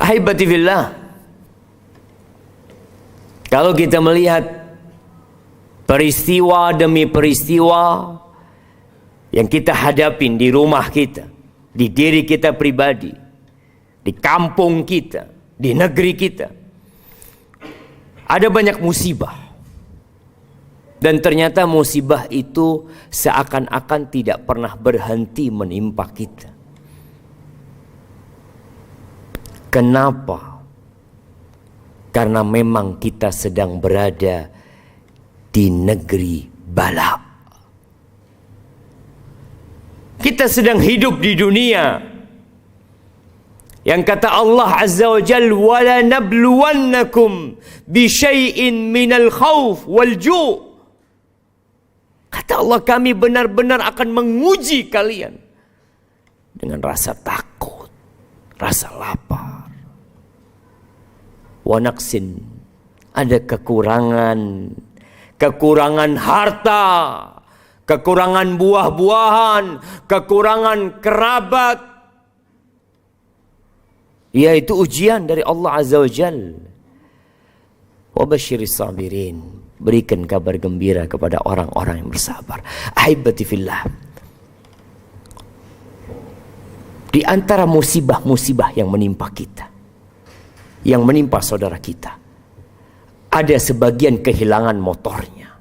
Ahibati fillah, kalau kita melihat peristiwa demi peristiwa yang kita hadapin di rumah kita, di diri kita pribadi, di kampung kita, di negeri kita, ada banyak musibah. Dan ternyata musibah itu seakan-akan tidak pernah berhenti menimpa kita. Kenapa? Karena memang kita sedang berada di negeri bala. Kita sedang hidup di dunia yang kata Allah Azza wa Jalla, wala nabluwannakum bi syai'in minal khauf wal ju'. Kata Allah, kami benar-benar akan menguji kalian dengan rasa takut, rasa lapar. Wa naqsin, ada kekurangan harta, kekurangan buah-buahan, kekurangan kerabat. Yaitu ujian dari Allah Azza wa Jalla. Wa basyiris sabirin, berikan kabar gembira kepada orang-orang yang bersabar. Ahibati fillah, di antara musibah-musibah yang menimpa kita, yang menimpa saudara kita, ada sebagian kehilangan motornya,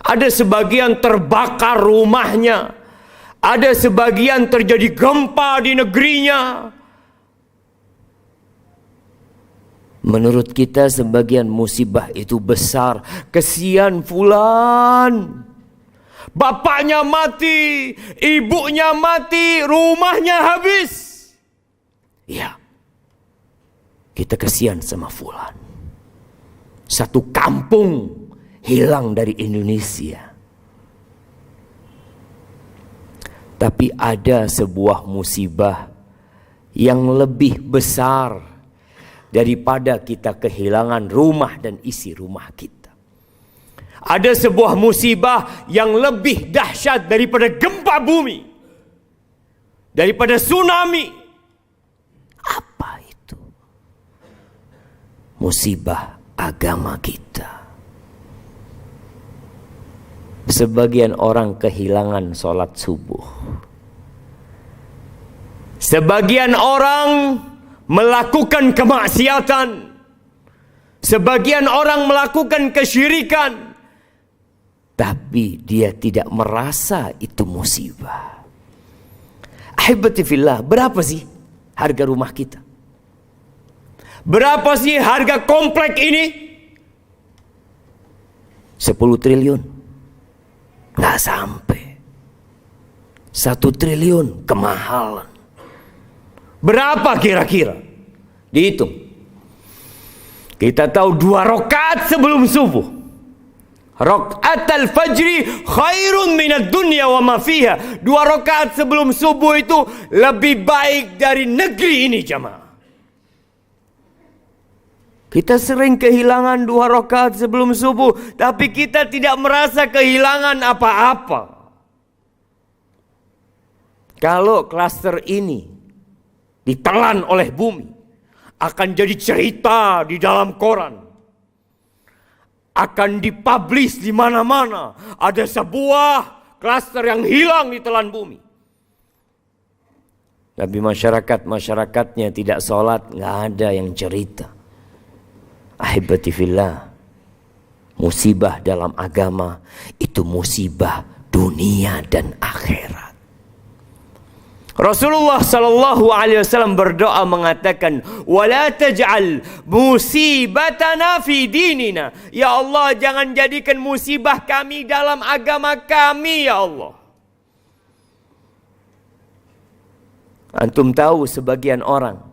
ada sebagian terbakar rumahnya, ada sebagian terjadi gempa di negerinya. Menurut kita sebagian musibah itu besar. Kesian fulan, bapaknya mati, ibunya mati, rumahnya habis. Ya, kita kesian sama fulan. Satu kampung hilang dari Indonesia. Tapi ada sebuah musibah yang lebih besar daripada kita kehilangan rumah dan isi rumah kita. Ada sebuah musibah yang lebih dahsyat daripada gempa bumi, daripada tsunami. Apa itu? Musibah agama kita. Sebagian orang kehilangan sholat subuh. Sebagian orang melakukan kemaksiatan. Sebagian orang melakukan kesyirikan. Tapi dia tidak merasa itu musibah. Ahibati fillah, berapa sih harga rumah kita? Berapa sih harga komplek ini? 10 triliun. Nggak sampai. 1 triliun kemahalan. Berapa kira-kira? Dihitung. Kita tahu 2 rakaat sebelum subuh. Rakaat al-fajri khairun minad dunya wa ma fiha. 2 rakaat sebelum subuh itu lebih baik dari negeri ini, jamaah. Kita sering kehilangan 2 rakaat sebelum subuh, tapi kita tidak merasa kehilangan apa-apa. Kalau klaster ini ditelan oleh bumi, akan jadi cerita di dalam koran, akan dipublish di mana-mana. Ada sebuah klaster yang hilang ditelan bumi. Tapi masyarakatnya tidak sholat, nggak ada yang cerita. Ahibati fillah, musibah dalam agama itu musibah dunia dan akhirat. Rasulullah sallallahu alaihi wasallam berdoa mengatakan, "Wala taj'al musibatana fi dinina." Ya Allah, jangan jadikan musibah kami dalam agama kami, ya Allah. Antum tahu sebagian orang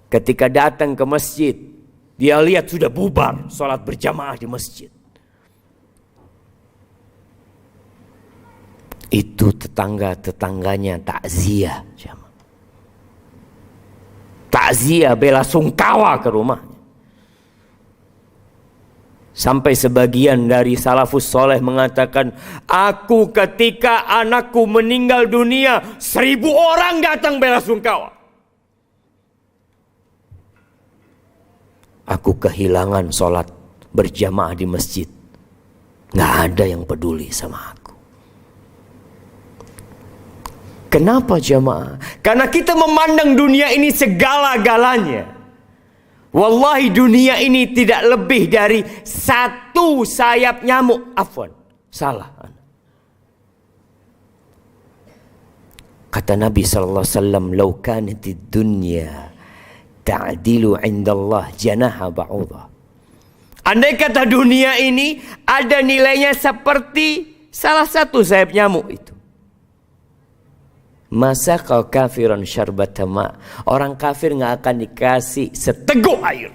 ketika datang ke masjid, dia lihat sudah bubar salat berjamaah di masjid. Itu tetangga-tetangganya takziah. Takziah bela sungkawa ke rumahnya. Sampai sebagian dari salafus soleh mengatakan, aku ketika anakku meninggal dunia, 1000 orang datang bela sungkawa. Aku kehilangan sholat berjamaah di masjid. Nggak ada yang peduli sama aku. Kenapa jamaah? Karena kita memandang dunia ini segala-galanya. Wallahi dunia ini tidak lebih dari satu sayap nyamuk. Afwan, salah. Kata Nabi SAW, "Lau kanatid dunya ta'dilu 'inda Allah janaha ba'udah." Andai kata dunia ini ada nilainya seperti salah satu sayap nyamuk itu. Masa kau kafiran syarbata ma', orang kafir nggak akan dikasih seteguk air.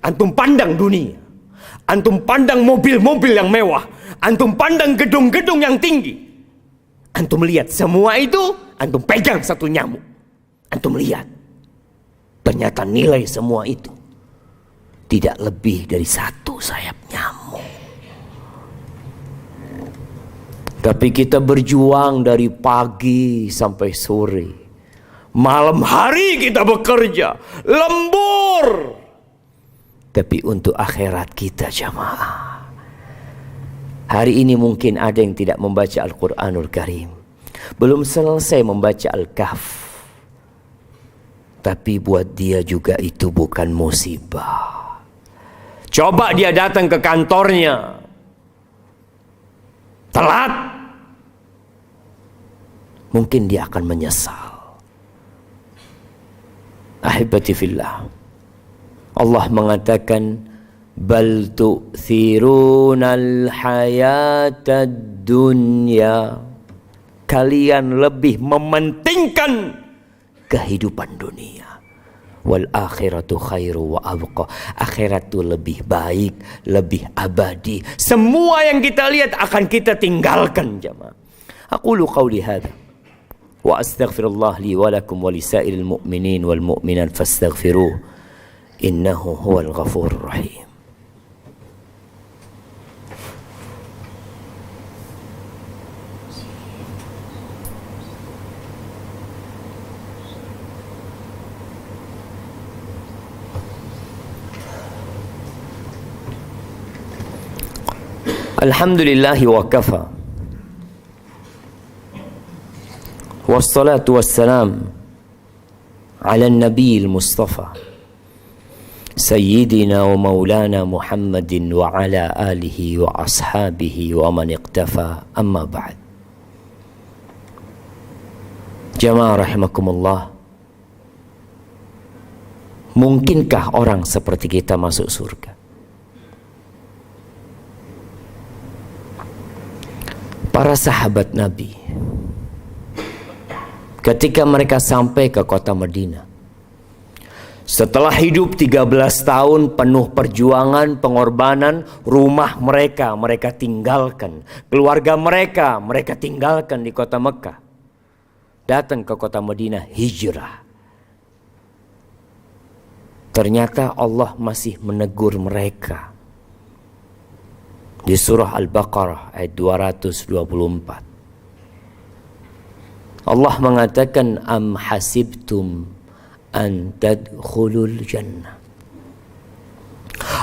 Antum pandang dunia, antum pandang mobil-mobil yang mewah, antum pandang gedung-gedung yang tinggi. Antum lihat semua itu, antum pegang satu nyamuk. Antum lihat, ternyata nilai semua itu tidak lebih dari satu sayap nyamuk. Tapi kita berjuang dari pagi sampai sore. Malam hari kita bekerja, lembur. Tapi untuk akhirat kita jamaah. Hari ini mungkin ada yang tidak membaca Al-Quranul Karim. Belum selesai membaca Al-Kahf. Tapi buat dia juga itu bukan musibah. Coba dia datang ke kantornya telat, mungkin dia akan menyesal. Ahibati fillah, Allah mengatakan, bal tu'thirunal hayatad dunya. Kalian lebih mementingkan kehidupan dunia. Wal akhiratu khairu wa abqa. Akhirat itu lebih baik, lebih abadi. Semua yang kita lihat akan kita tinggalkan jemaah. Aqulu qawli hadha wa astaghfirullah li wa lakum wa lisairil mu'minin wal mu'minat fastaghfiruh innahu huwal ghafurur rahim. Alhamdulillahi wa kafa. Wassalatu wassalam ala nabiyil mustafa Sayyidina wa maulana Muhammadin wa ala alihi wa ashabihi wa man iqtafa, amma ba'd. Jamaah rahimakumullah, mungkinkah orang seperti kita masuk surga? Para sahabat Nabi ketika mereka sampai ke kota Madinah, setelah hidup 13 tahun penuh perjuangan, pengorbanan, rumah mereka tinggalkan, keluarga mereka tinggalkan di kota Mekah, datang ke kota Madinah, hijrah. Ternyata Allah masih menegur mereka. Di surah Al-Baqarah ayat 224. Allah mengatakan, am hasibtum an tadkhulul jannah.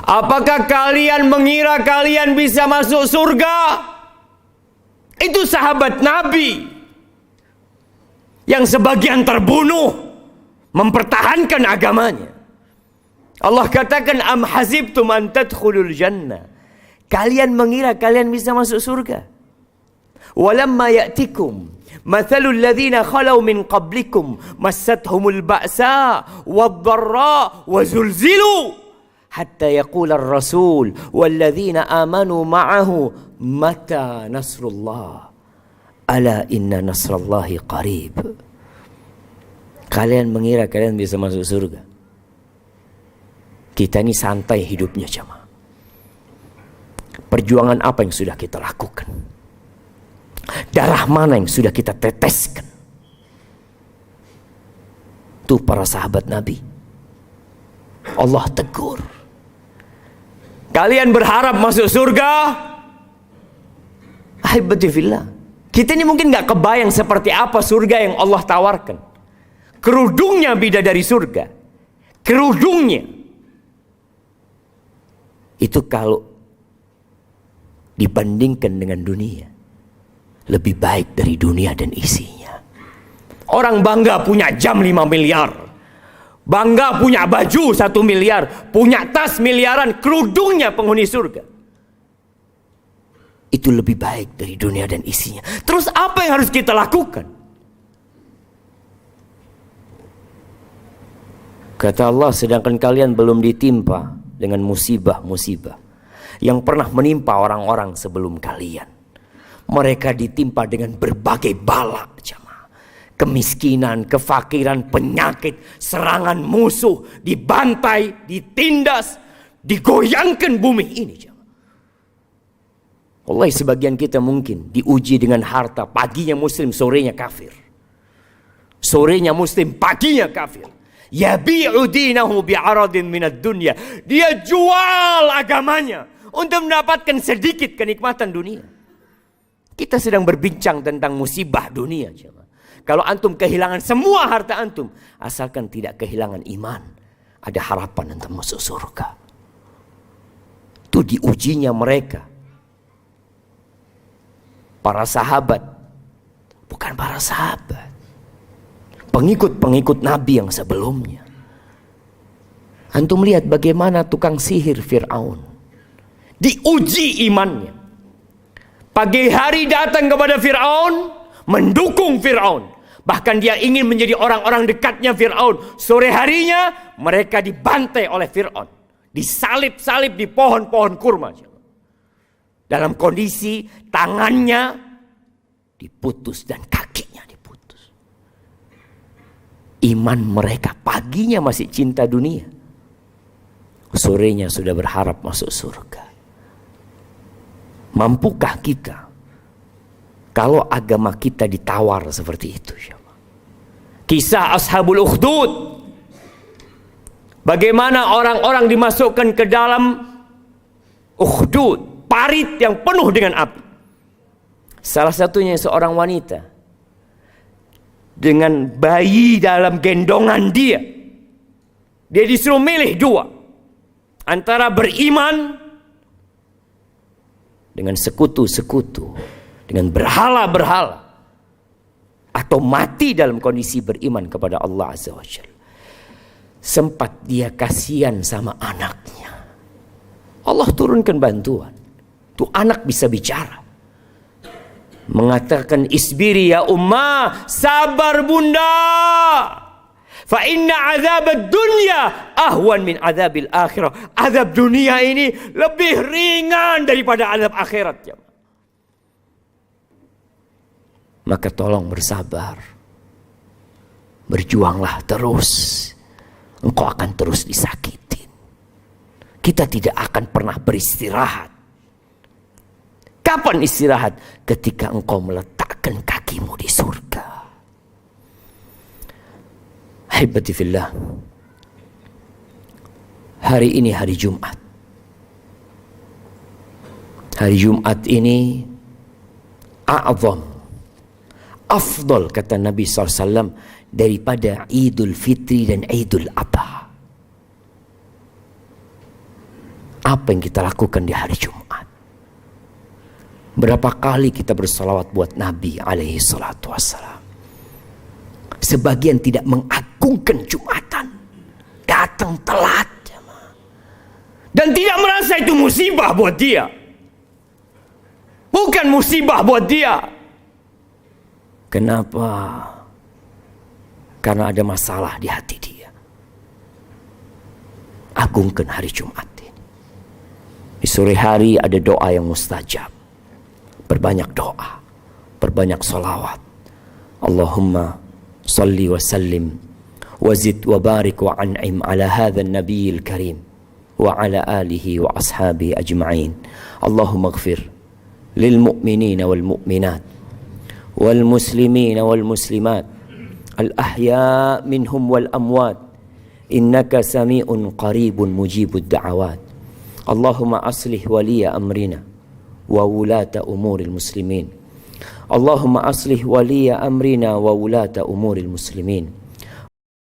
Apakah kalian mengira kalian bisa masuk surga? Itu sahabat Nabi yang sebagian terbunuh mempertahankan agamanya. Allah katakan, am hasibtum an tadkhulul jannah. Kalian mengira kalian bisa masuk surga. Walamma ya'tikum mathalul ladzina khalau min qablikum massathumul ba'sa wad-dharra wa zulzilu hatta yaqula ar-rasul wal ladzina amanu ma'ahu mata nasrullah ala inna nasrallahi qarib. Kalian mengira kalian bisa masuk surga. Kita ini santai hidupnya jemaah. Perjuangan apa yang sudah kita lakukan? Darah mana yang sudah kita teteskan? Tuh para sahabat Nabi, Allah tegur. Kalian berharap masuk surga? Ahibati fillah, kita ini mungkin gak kebayang seperti apa surga yang Allah tawarkan. Kerudungnya bidadari surga, kerudungnya. Itu kalau dibandingkan dengan dunia, lebih baik dari dunia dan isinya. Orang bangga punya jam 5 miliar, bangga punya baju 1 miliar, punya tas miliaran, kerudungnya penghuni surga. Itu lebih baik dari dunia dan isinya. Terus apa yang harus kita lakukan? Kata Allah, sedangkan kalian belum ditimpa dengan musibah-musibah yang pernah menimpa orang-orang sebelum kalian. Mereka ditimpa dengan berbagai bala, jemaah. Kemiskinan, kefakiran, penyakit, serangan musuh, dibantai, ditindas, digoyangkan bumi ini, jemaah. Wallahi, sebagian kita mungkin diuji dengan harta. Paginya muslim, sorenya kafir. Sorenya muslim, paginya kafir. Yabi'u dinahu bi'aradin minad dunya. Dia jual agamanya untuk mendapatkan sedikit kenikmatan dunia. Kita sedang berbincang tentang musibah dunia. Kalau antum kehilangan semua harta antum, asalkan tidak kehilangan iman, ada harapan untuk masuk surga. Itu diujinya mereka. Para sahabat, bukan para sahabat, pengikut-pengikut Nabi yang sebelumnya. Antum lihat bagaimana tukang sihir Fir'aun diuji imannya. Pagi hari datang kepada Fir'aun, mendukung Fir'aun. Bahkan dia ingin menjadi orang-orang dekatnya Fir'aun. Sore harinya mereka dibantai oleh Fir'aun, disalib-salib di pohon-pohon kurma. Dalam kondisi tangannya diputus dan kakinya diputus. Iman mereka paginya masih cinta dunia, sorenya sudah berharap masuk surga. Mampukah kita kalau agama kita ditawar seperti itu? Kisah Ashabul Ukhdud, bagaimana orang-orang dimasukkan ke dalam Ukhdud, parit yang penuh dengan api. Salah satunya seorang wanita dengan bayi dalam gendongan dia. Dia disuruh milih dua, antara beriman dengan sekutu-sekutu, dengan berhala-berhala, atau mati dalam kondisi beriman kepada Allah Azza wa Jalla. Sempat dia kasihan sama anaknya. Allah turunkan bantuan. Tuh anak bisa bicara. Mengatakan, isbiri ya umma, sabar bunda. Fa inna azab dunya ahwan min azabil akhirah. Azab dunia ini lebih ringan daripada azab akhirat. Ya. Maka tolong bersabar. Berjuanglah terus. Engkau akan terus disakitin. Kita tidak akan pernah beristirahat. Kapan istirahat? Ketika engkau meletakkan kakimu di surga. Ahibati fillah, hari ini hari Jumat. Hari Jumat ini a'zam, afdal kata Nabi SAW daripada Idul Fitri dan Idul Adha. Apa yang kita lakukan di hari Jumat? Berapa kali kita bersalawat buat Nabi alaihi salatu wassalam. Sebagian tidak mengagungkan Jumatan, datang telat dan tidak merasa itu musibah buat dia. Bukan musibah buat dia. Kenapa? Karena ada masalah di hati dia. Agungkan hari Jumat ini. Di sore hari ada doa yang mustajab. Perbanyak doa, perbanyak salawat. Allahumma salli wa sallim wa zid wa barik wa an'im ala hadha an-nabiyil karim wa ala alihi wa ashabihi ajma'in. Allahumma ighfir lil mu'minina wal mu'minat wal muslimina wal muslimat al ahya minhum wal amwat innaka sami'un qaribun mujibud da'awat. Allahumma aslih waliya amrina wa wulata umuril muslimin. Allahumma aslih waliya amrina wa wulata umuril muslimin.